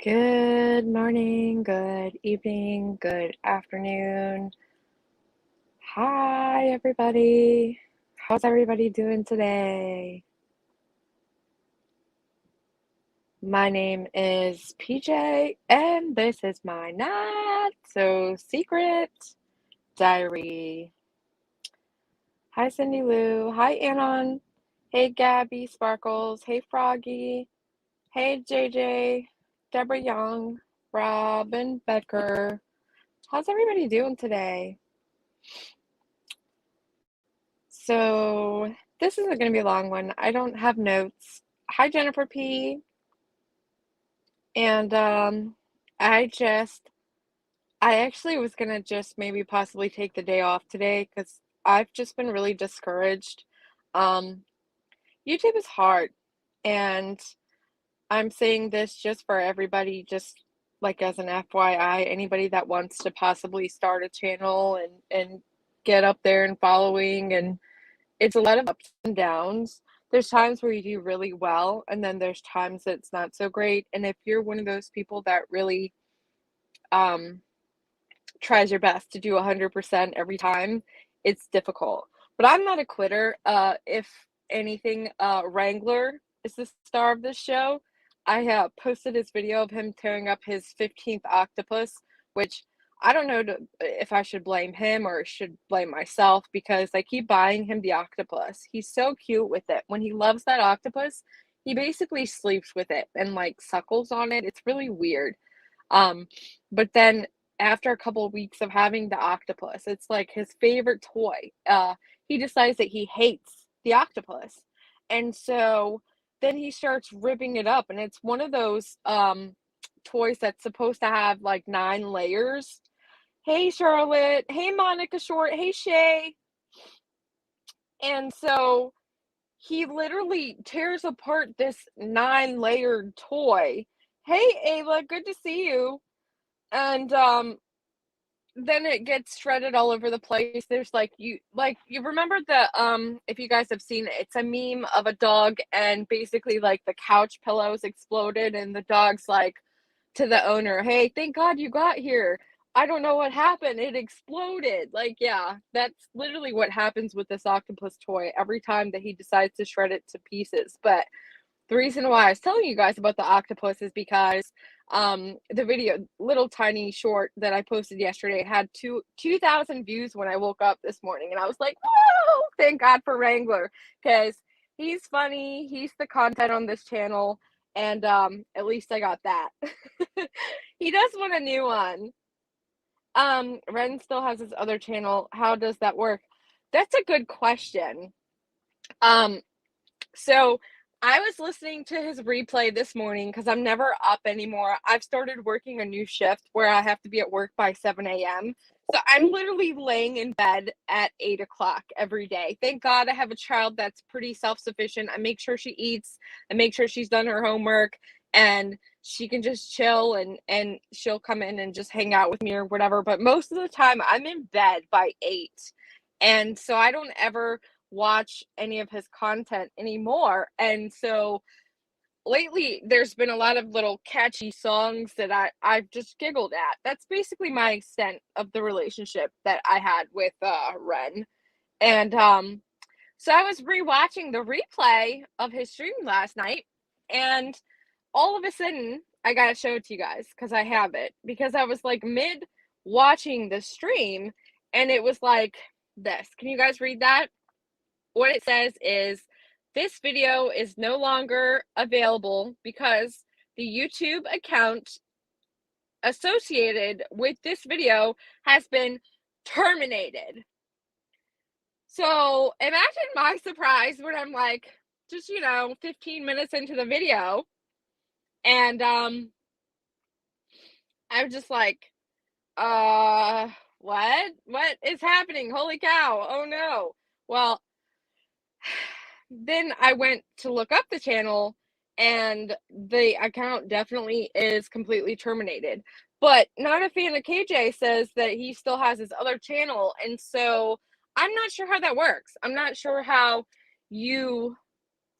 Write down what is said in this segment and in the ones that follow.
Good morning, good evening, good afternoon. Hi, everybody. How's everybody doing today? My name is PJ, and this is my not so secret diary. Hi, Cindy Lou. Hi, Anon. Hey, Gabby Sparkles. Hey, Froggy. Hey, JJ. Deborah Young. Robin Becker. How's everybody doing today? So this isn't going to be a long one. I don't have notes. Hi, Jennifer P. And I actually was going to just maybe possibly take the day off today because I've just been really discouraged. Um, YouTube is hard. And I'm saying this just for everybody, just like as an FYI, anybody that wants to possibly start a channel and get up there and following, and it's a lot of ups and downs. There's times where you do really well, and then there's times that it's not so great. And if you're one of those people that really um, tries your best to do 100% every time, it's difficult. But I'm not a quitter. If anything, Wrangler is the star of this show. I have posted his video of him tearing up his 15th octopus, which I don't know if I should blame him or should blame myself because I keep buying him the octopus. He's so cute with it. When he loves that octopus, he basically sleeps with it and like suckles on it. It's really weird. Um, but then after a couple of weeks of having the octopus, it's like his favorite toy. He decides that he hates the octopus. And so then he starts ripping it up, and it's one of those toys that's supposed to have like 9 layers. Hey, Charlotte. Hey, Monica Short. Hey, Shay. And so he literally tears apart this 9-layered toy. Hey, Ayla, good to see you. And then it gets shredded all over the place. There's you remember the if you guys have seen it, it's a meme of a dog and basically like the couch pillows exploded and the dog's like to the owner, "Hey, thank God you got here. I don't know what happened. It exploded." Like, yeah, that's literally what happens with this octopus toy every time that he decides to shred it to pieces. But the reason why I was telling you guys about the octopus is because the video, little tiny short that I posted yesterday, had 2,000 views when I woke up this morning, and I was like, "Whoa! Thank God for Wrangler," because he's funny. He's the content on this channel, and at least I got that. He does want a new one. Ren still has his other channel. How does that work? That's a good question. So I was listening to his replay this morning because I'm never up anymore. I've started working a new shift where I have to be at work by 7 a.m. So I'm literally laying in bed at 8 o'clock every day. Thank God I have a child that's pretty self-sufficient. I make sure she eats, I make sure she's done her homework, and she can just chill and she'll come in and just hang out with me or whatever. But most of the time I'm in bed by 8. And so I don't ever watch any of his content anymore. And so lately there's been a lot of little catchy songs that I've just giggled at. That's basically my extent of the relationship that I had with Ren. And so I was rewatching the replay of his stream last night, and all of a sudden I gotta show it to you guys because I have it. Because I was like mid watching the stream and it was like this. Can you guys read that? What it says is, "This video is no longer available because the YouTube account associated with this video has been terminated." So imagine my surprise when I'm like, just, 15 minutes into the video, and I'm just like, what is happening? Holy cow. Oh no. Well, then I went to look up the channel, and the account definitely is completely terminated. But Not a Fan of KJ says that he still has his other channel, and so I'm not sure how that works. I'm not sure how you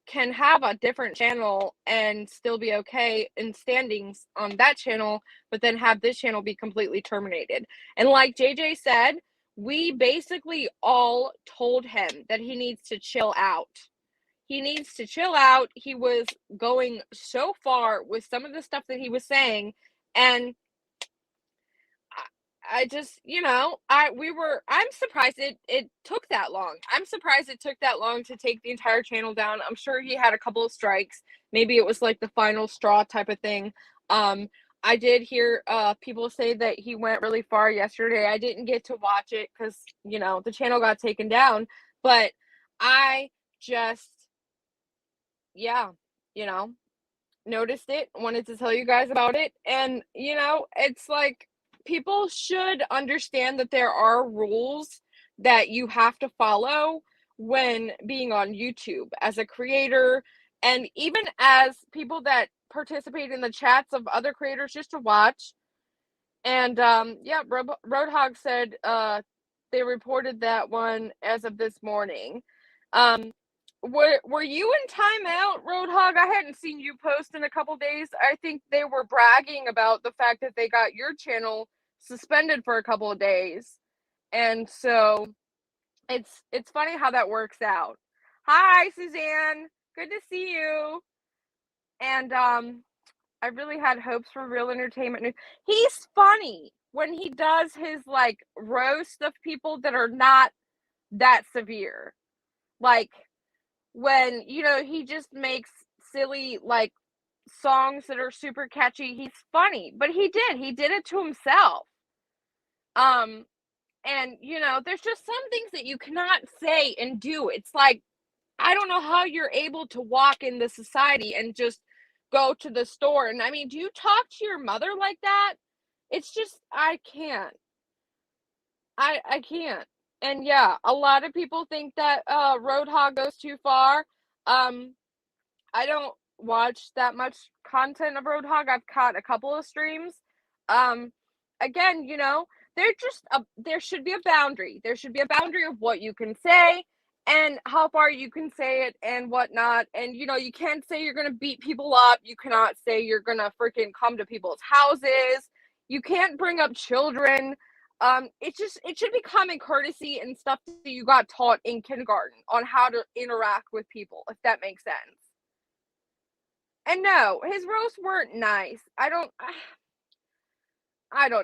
can have a different channel and still be okay in standings on that channel, but then have this channel be completely terminated. And like JJ said, we basically all told him that he needs to chill out. He needs to chill out. He was going so far with some of the stuff that he was saying, and I just, I'm surprised it took that long. I'm surprised it took that long to take the entire channel down. I'm sure he had a couple of strikes. Maybe it was like the final straw type of thing. I did hear people say that he went really far yesterday. I didn't get to watch it because, the channel got taken down, but I just, yeah, you know, noticed it, wanted to tell you guys about it. And, it's like people should understand that there are rules that you have to follow when being on YouTube as a creator, and even as people that participate in the chats of other creators just to watch. And yeah, Roadhog said they reported that one as of this morning. Um, were you in timeout, Roadhog? I hadn't seen you post in a couple days. I think they were bragging about the fact that they got your channel suspended for a couple of days. And so it's funny how that works out. Hi, Suzanne. Good to see you. And I really had hopes for Real Entertainment News. He's funny when he does his like roast of people that are not that severe. Like when, he just makes silly like songs that are super catchy. He's funny, but he did it to himself. And there's just some things that you cannot say and do. It's like, I don't know how you're able to walk in the society and just go to the store. And I mean, do you talk to your mother like that? It's just, I can't. I can't. And yeah, a lot of people think that Roadhog goes too far. I don't watch that much content of Roadhog. I've caught a couple of streams. Um, Again, there should be a boundary. There should be a boundary of what you can say and how far you can say it and whatnot. And you can't say you're gonna beat people up. You cannot say you're gonna freaking come to people's houses. You can't bring up children. It should be common courtesy and stuff that you got taught in kindergarten on how to interact with people, if that makes sense. And no, his roasts weren't nice. I don't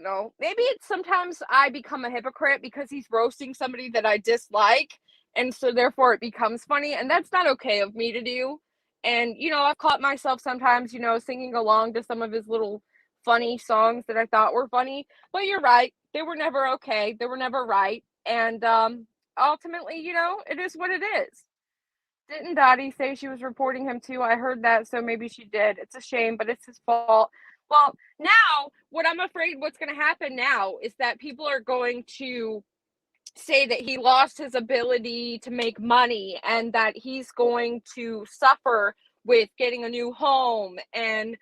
know. Maybe it's sometimes I become a hypocrite because he's roasting somebody that I dislike, and so therefore it becomes funny, and that's not okay of me to do. And I've caught myself sometimes, singing along to some of his little funny songs that I thought were funny. But you're right, they were never okay. They were never right. And ultimately, it is what it is. Didn't Dottie say she was reporting him too? I heard that, so maybe she did. It's a shame, but it's his fault. Well, now, what I'm afraid what's going to happen now is that people are going to say that he lost his ability to make money and that he's going to suffer with getting a new home. And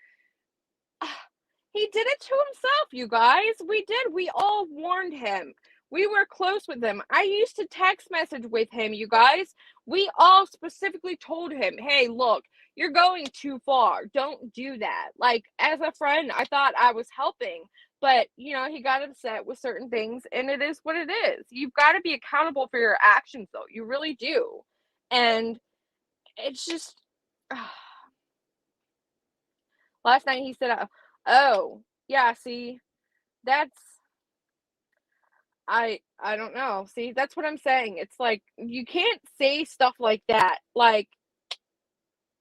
he did it to himself, you guys. We did. We all warned him. We were close with him. I used to text message with him, you guys. We all specifically told him, hey, look, you're going too far. Don't do that. Like, as a friend, I thought I was helping. But, he got upset with certain things, and it is what it is. You've got to be accountable for your actions, though. You really do. And it's just... Last night he said, oh, yeah, see, that's... I don't know. See, that's what I'm saying. It's like, you can't say stuff like that. Like,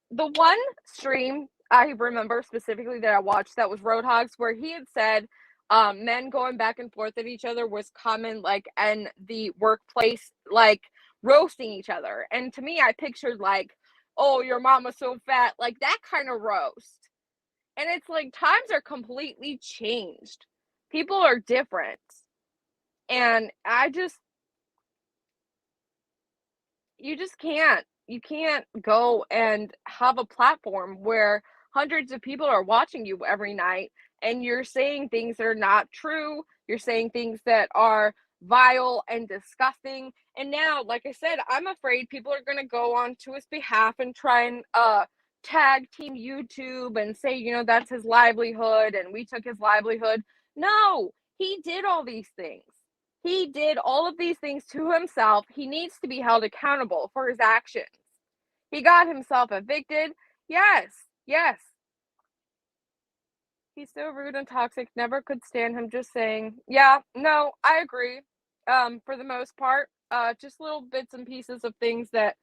the one stream I remember specifically that I watched that was Roadhogs, where he had said men going back and forth at each other was common, like, in the workplace, like, roasting each other. And to me, I pictured, like, oh, your mama's so fat, like, that kind of roast. And it's like, times are completely changed. People are different. And you just can't. You can't go and have a platform where hundreds of people are watching you every night and you're saying things that are not true. You're saying things that are vile and disgusting. And now, like I said, I'm afraid people are going to go on to his behalf and try and tag team YouTube and say, that's his livelihood and we took his livelihood. No, he did all these things. He did all of these things to himself. He needs to be held accountable for his actions. He got himself evicted. Yes, yes. He's so rude and toxic. Never could stand him. Just saying. Yeah, no, I agree. For the most part, just little bits and pieces of things that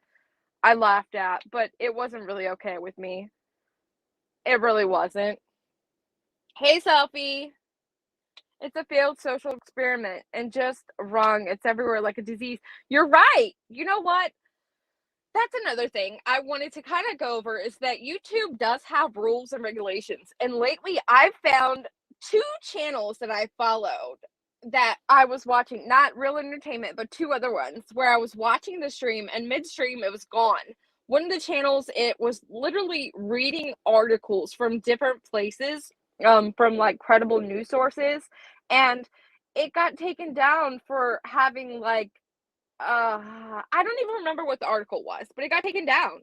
I laughed at, but it wasn't really okay with me. It really wasn't. Hey, Selfie. It's a failed social experiment and just wrong. It's everywhere like a disease. You're right. You know what? That's another thing I wanted to kind of go over is that YouTube does have rules and regulations. And lately I've found two channels that I followed that I was watching, not real entertainment, but two other ones where I was watching the stream and midstream it was gone. One of the channels, it was literally reading articles from different places, from like credible news sources, and it got taken down for having like I don't even remember what the article was, but it got taken down.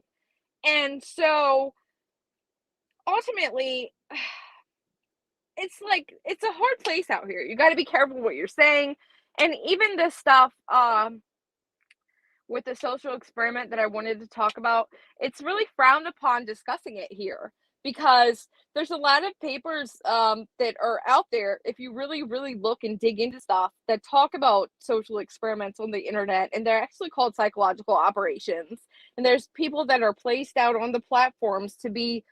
And so ultimately, it's like it's a hard place out here. You got to be careful what you're saying. And even this stuff with the social experiment that I wanted to talk about, it's really frowned upon discussing it here because there's a lot of papers that are out there, if you really, really look and dig into stuff, that talk about social experiments on the internet, and they're actually called psychological operations. And there's people that are placed out on the platforms to be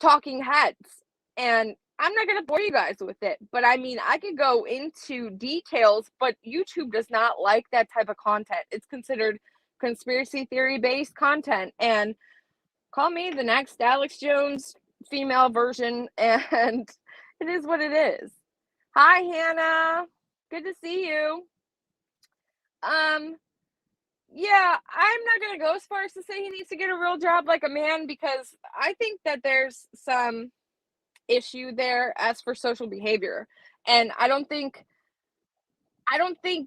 talking heads. And I'm not going to bore you guys with it, but I mean, I could go into details, but YouTube does not like that type of content. It's considered conspiracy theory based content, and call me the next Alex Jones female version, and it is what it is. Hi, Hannah. Good to see you. Yeah, I'm not going to go as far as to say he needs to get a real job like a man, because I think that there's some issue there as for social behavior. And I don't think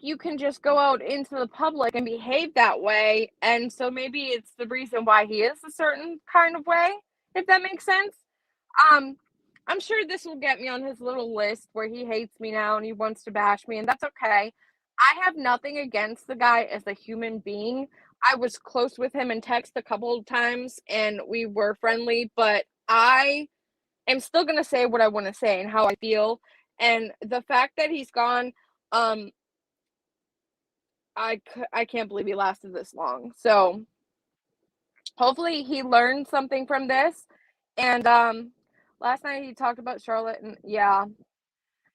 you can just go out into the public and behave that way. And so maybe it's the reason why he is a certain kind of way, if that makes sense. Um, I'm sure this will get me on his little list where he hates me now and he wants to bash me, and that's okay. I have nothing against the guy as a human being. I was close with him in text a couple of times and we were friendly, but I am still going to say what I want to say and how I feel. And the fact that he's gone, um, I can't believe he lasted this long. So hopefully he learned something from this. And last night he talked about Charlotte, and yeah,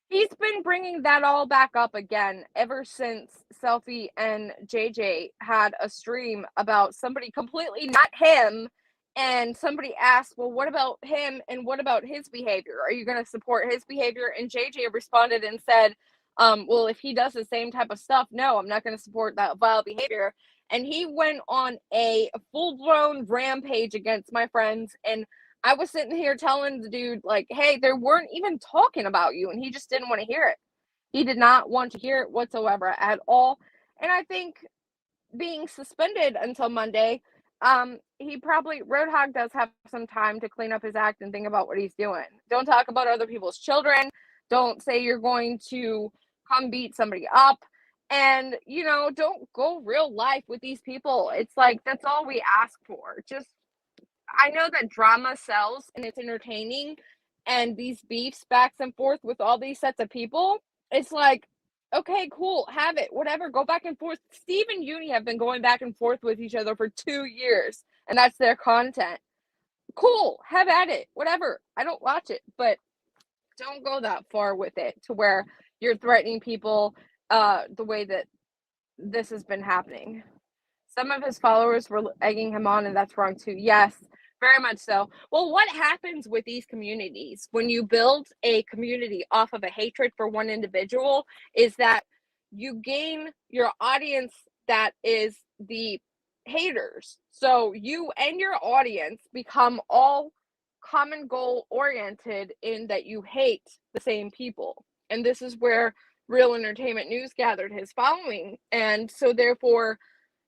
he's been bringing that all back up again ever since Selfie and JJ had a stream about somebody completely not him. And somebody asked, well, what about him and what about his behavior? Are you going to support his behavior? And JJ responded and said, well, if he does the same type of stuff, no, I'm not going to support that vile behavior. And he went on a full-blown rampage against my friends. And I was sitting here telling the dude, like, hey, they weren't even talking about you. And he just didn't want to hear it. He did not want to hear it whatsoever at all. And I think being suspended until Monday, he probably, Roadhog does have some time to clean up his act and think about what he's doing. Don't talk about other people's children. Don't say you're going to come beat somebody up. And, don't go real life with these people. It's like, that's all we ask for. Just, I know that drama sells and it's entertaining, and these beefs backs and forth with all these sets of people, it's like, okay, cool, have it, whatever, go back and forth. Steve and Uni have been going back and forth with each other for 2 years, and that's their content. Cool, have at it, whatever. I don't watch it, but don't go that far with it to where you're threatening people the way that this has been happening. Some of his followers were egging him on, and that's wrong too. Yes, very much so. Well, what happens with these communities when you build a community off of a hatred for one individual is that you gain your audience that is the haters. So you and your audience become all common goal oriented in that you hate the same people. And this is where Real Entertainment News gathered his following. And so therefore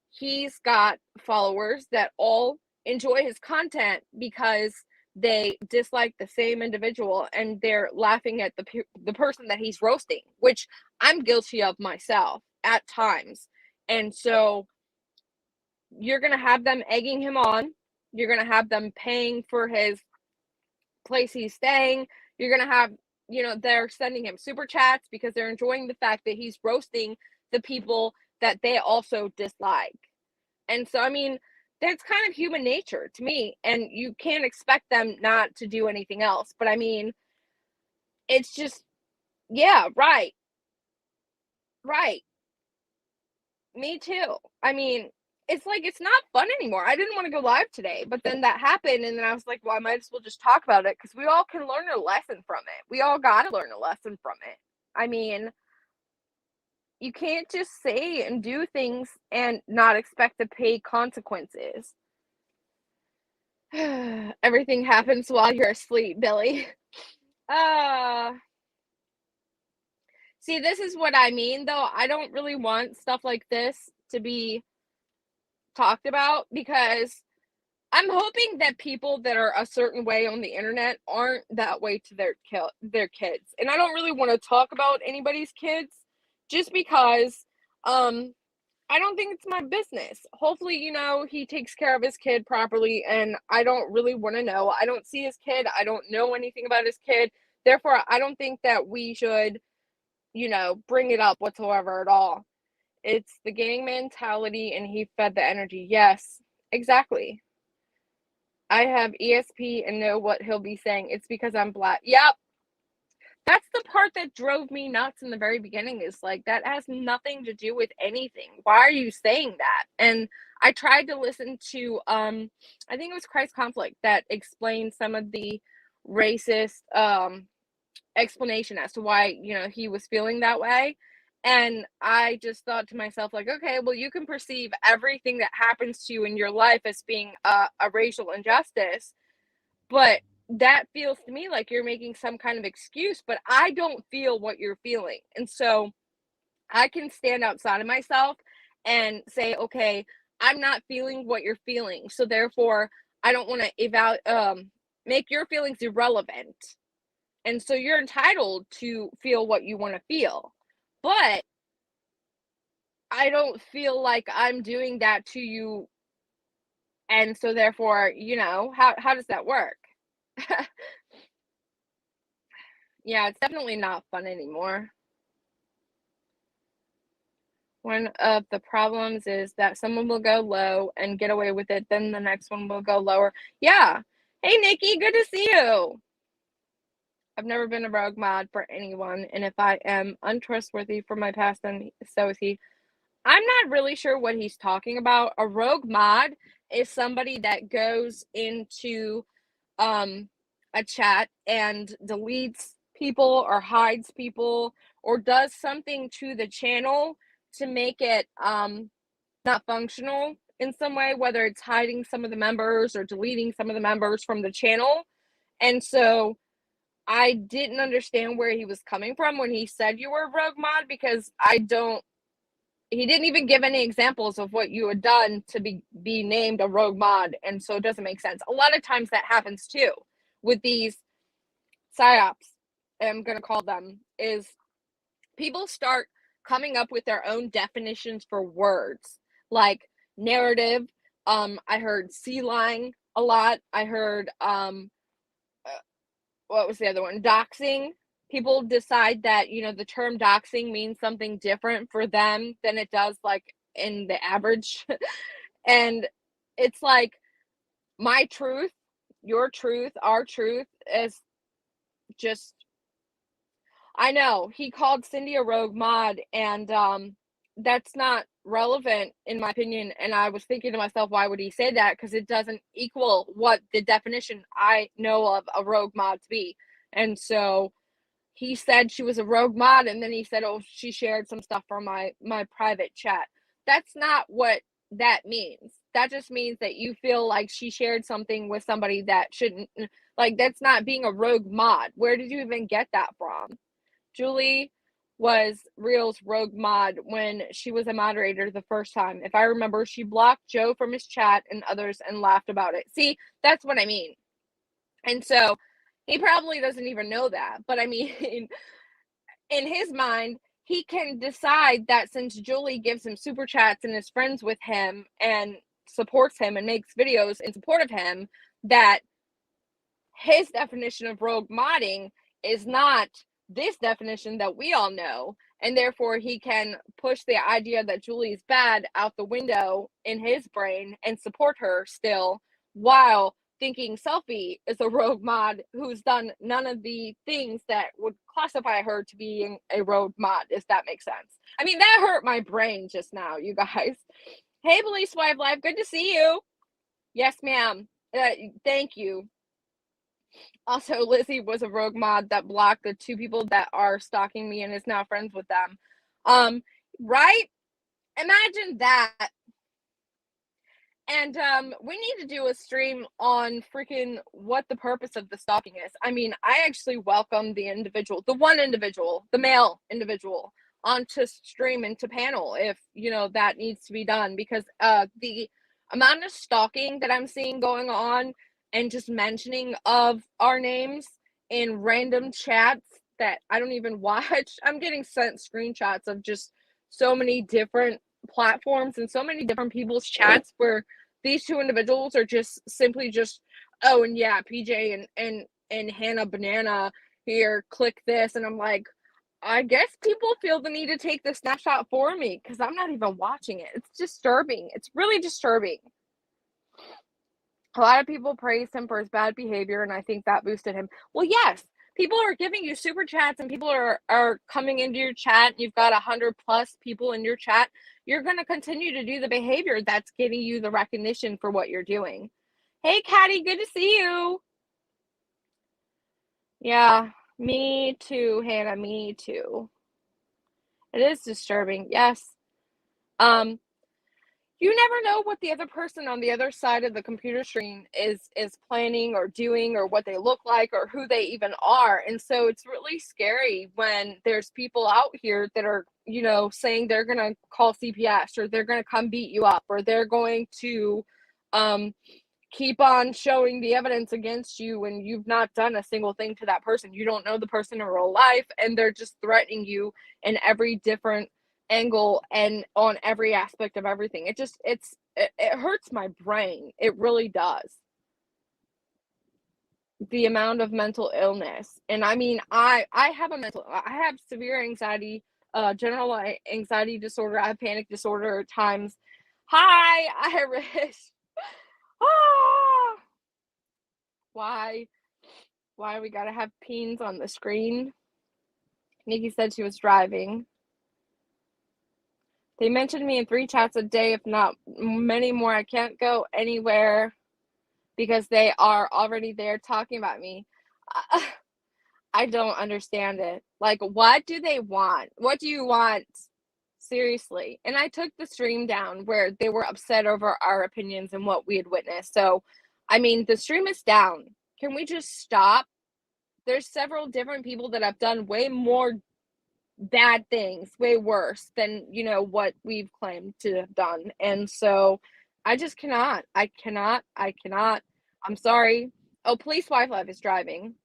he's got followers that all enjoy his content because they dislike the same individual and they're laughing at the person that he's roasting, which I'm guilty of myself at times. And so you're going to have them egging him on. You're going to have them paying for his place he's staying. You're going to have, they're sending him super chats because they're enjoying the fact that he's roasting the people that they also dislike. And so, I mean, that's kind of human nature to me, and you can't expect them not to do anything else. But I mean, it's just, yeah, right, right. Me too. I mean, it's like, it's not fun anymore. I didn't want to go live today, but then that happened, and then I was like, well, I might as well just talk about it because we all can learn a lesson from it. We all got to learn a lesson from it. I mean, you can't just say and do things and not expect to pay consequences. Everything happens while you're asleep, Billy. See, this is what I mean, though. I don't really want stuff like this to be talked about because I'm hoping that people that are a certain way on the internet aren't that way to their kids. And I don't really want to talk about anybody's kids just because I don't think it's my business. Hopefully, he takes care of his kid properly, and I don't really want to know. I don't see his kid. I don't know anything about his kid. Therefore, I don't think that we should, bring it up whatsoever at all. It's the gang mentality, and he fed the energy. Yes, exactly. I have ESP and know what he'll be saying. It's because I'm black. Yep. That's the part that drove me nuts in the very beginning, is like, that has nothing to do with anything. Why are you saying that? And I tried to listen to, I think it was Christ Conflict that explained some of the racist explanation as to why, he was feeling that way. And I just thought to myself, like, okay, well, you can perceive everything that happens to you in your life as being a racial injustice, but that feels to me like you're making some kind of excuse, but I don't feel what you're feeling. And so I can stand outside of myself and say, okay, I'm not feeling what you're feeling. So therefore, I don't want to make your feelings irrelevant. And so you're entitled to feel what you want to feel. But I don't feel like I'm doing that to you. And so therefore, how does that work? Yeah, it's definitely not fun anymore. One of the problems is that someone will go low and get away with it, then the next one will go lower. Yeah. Hey, Nikki, good to see you. I've never been a rogue mod for anyone, and if I am untrustworthy from my past, then so is he. I'm not really sure what he's talking about. A rogue mod is somebody that goes into a chat and deletes people or hides people or does something to the channel to make it not functional in some way, whether it's hiding some of the members or deleting some of the members from the channel. And so I didn't understand where he was coming from when he said you were a rogue mod, because he didn't even give any examples of what you had done to be named a rogue mod, and so it doesn't make sense. A lot of times that happens too with these psyops, I'm going to call them, is people start coming up with their own definitions for words, like narrative. I heard sea line a lot. I heard, what was the other one? Doxing. People decide that, the term doxing means something different for them than it does, like, in the average. And it's like, my truth, your truth, our truth is just, I know he called Cindy a rogue mod, and that's not relevant in my opinion. And I was thinking to myself, why would he say that? Because it doesn't equal what the definition I know of a rogue mod to be. And so he said she was a rogue mod, and then he said, oh, she shared some stuff from my private chat. That's not what that means. That just means that you feel like she shared something with somebody that shouldn't. Like, that's not being a rogue mod. Where did you even get that from? Julie, was Real's rogue mod when she was a moderator the first time. If I remember, she blocked Joe from his chat and others and laughed about it. See, that's what I mean. And so he probably doesn't even know that. But I mean, in his mind, he can decide that since Julie gives him super chats and is friends with him and supports him and makes videos in support of him, that his definition of rogue modding is not this definition that we all know, and therefore he can push the idea that Julie's bad out the window in his brain and support her still, while thinking Selfie is a rogue mod who's done none of the things that would classify her to being a rogue mod, if that makes sense. I mean, that hurt my brain just now, you guys. Hey, Police Wife Life, good to see you. Yes, ma'am. Thank you. Also, Lizzie was a rogue mod that blocked the 2 people that are stalking me and is now friends with them. Right? Imagine that. And we need to do a stream on freaking what the purpose of the stalking is. I mean, I actually welcome the individual, the male individual, onto stream and to panel if, that needs to be done, because the amount of stalking that I'm seeing going on and just mentioning of our names in random chats that I don't even watch. I'm getting sent screenshots of just so many different platforms and so many different people's chats where these 2 individuals are just simply just, oh, and yeah, PJ and Hannah Banana here, click this. And I'm like, I guess people feel the need to take the snapshot for me because I'm not even watching it. It's disturbing. It's really disturbing. A lot of people praised him for his bad behavior, and I think that boosted him. Well, yes, people are giving you super chats, and people are coming into your chat. You've got 100 plus people in your chat. You're going to continue to do the behavior that's getting you the recognition for what you're doing. Hey, Caddy, good to see you. Yeah, me too, Hannah, me too. It is disturbing, yes. You never know what the other person on the other side of the computer screen is planning or doing, or what they look like, or who they even are. And so it's really scary when there's people out here that are, saying they're going to call CPS, or they're going to come beat you up, or they're going to keep on showing the evidence against you when you've not done a single thing to that person. You don't know the person in real life, and they're just threatening you in every different angle and on every aspect of everything. It hurts my brain. It really does. The amount of mental illness. And I mean, I have severe anxiety, general anxiety disorder. I have panic disorder at times. Hi, Irish. Ah, why we gotta have peens on the screen? Nikki said she was driving. They mentioned me in 3 chats a day, if not many more. I can't go anywhere because they are already there talking about me. I don't understand it. Like, what do they want? What do you want? Seriously. And I took the stream down where they were upset over our opinions and what we had witnessed. So, I mean, the stream is down. Can we just stop? There's several different people that have done way more bad things, way worse than, what we've claimed to have done. And so I just cannot. I cannot. I'm sorry. Oh, Police Wife Life is driving.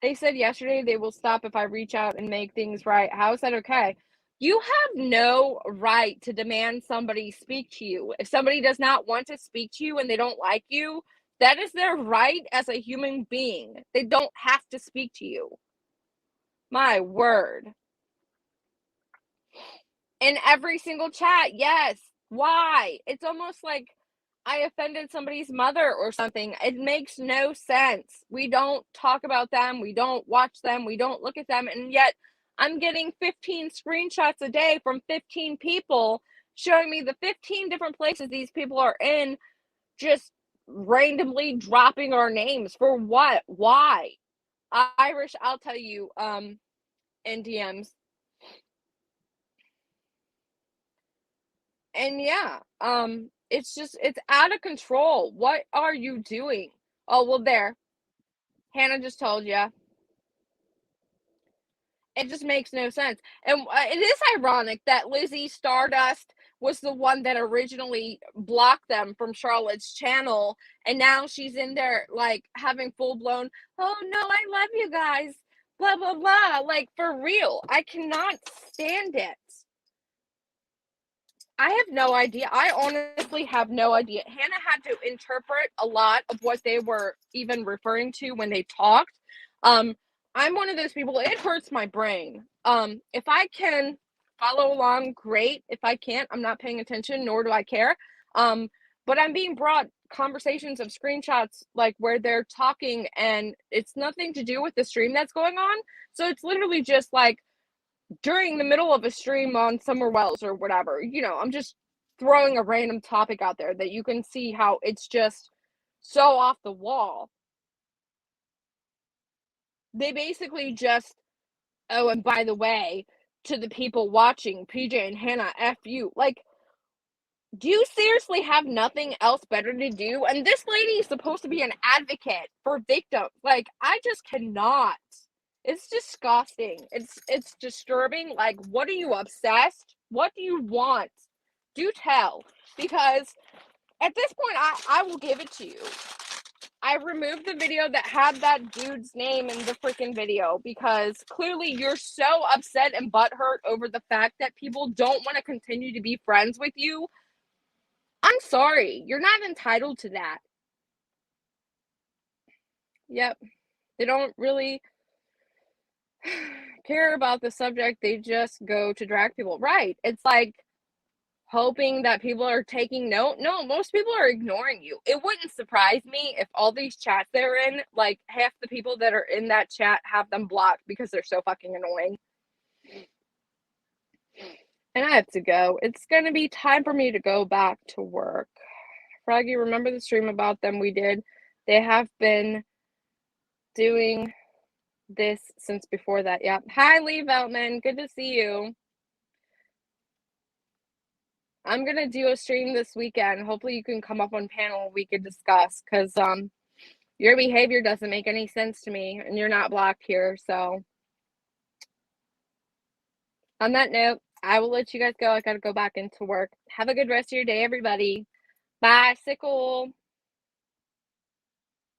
They said yesterday they will stop if I reach out and make things right. How is that okay? You have no right to demand somebody speak to you. If somebody does not want to speak to you and they don't like you, that is their right as a human being. They don't have to speak to you. My word. In every single chat, yes. Why? It's almost like I offended somebody's mother or something. It makes no sense. We don't talk about them. We don't watch them. We don't look at them. And yet I'm getting 15 screenshots a day from 15 people showing me the 15 different places these people are in, just randomly dropping our names. For what? Why? Irish, I'll tell you, in DMs. And yeah, it's out of control. What are you doing? Oh, well, there. Hannah just told you. It just makes no sense. And it is ironic that Lizzie Stardust was the one that originally blocked them from Charlotte's channel, and now she's in there like having full blown, oh no, I love you guys, blah blah blah. Like for real, I cannot stand it. I have no idea. I honestly have no idea. Hannah had to interpret a lot of what they were even referring to when they talked. Um, I'm one of those people, it hurts my brain. If I can follow along, great. If I can't, I'm not paying attention, nor do I care. Um, but I'm being brought conversations of screenshots like where they're talking and it's nothing to do with the stream that's going on. So it's literally just like during the middle of a stream on Summer Wells or whatever, I'm just throwing a random topic out there that you can see how it's just so off the wall. They basically just, oh, and by the way, to the people watching, PJ and Hannah, F you. Like, do you seriously have nothing else better to do? And this lady is supposed to be an advocate for victims. Like, I just cannot. It's disgusting. It's disturbing. Like, what are you obsessed? What do you want? Do tell. Because at this point, I will give it to you. I removed the video that had that dude's name in the freaking video because clearly you're so upset and butthurt over the fact that people don't want to continue to be friends with you. I'm sorry. You're not entitled to that. Yep. They don't really care about the subject. They just go to drag people. Right. It's like hoping that people are taking note. No, most people are ignoring you. It wouldn't surprise me if all these chats they're in, like half the people that are in that chat have them blocked because they're so fucking annoying. And I have to go. It's going to be time for me to go back to work. Froggy, remember the stream about them we did? They have been doing this since before that. Yep. Hi, Lee Veltman. Good to see you. I'm going to do a stream this weekend. Hopefully you can come up on panel we could discuss because your behavior doesn't make any sense to me and you're not blocked here. So on that note, I will let you guys go. I got to go back into work. Have a good rest of your day, everybody. Bye, Sickle.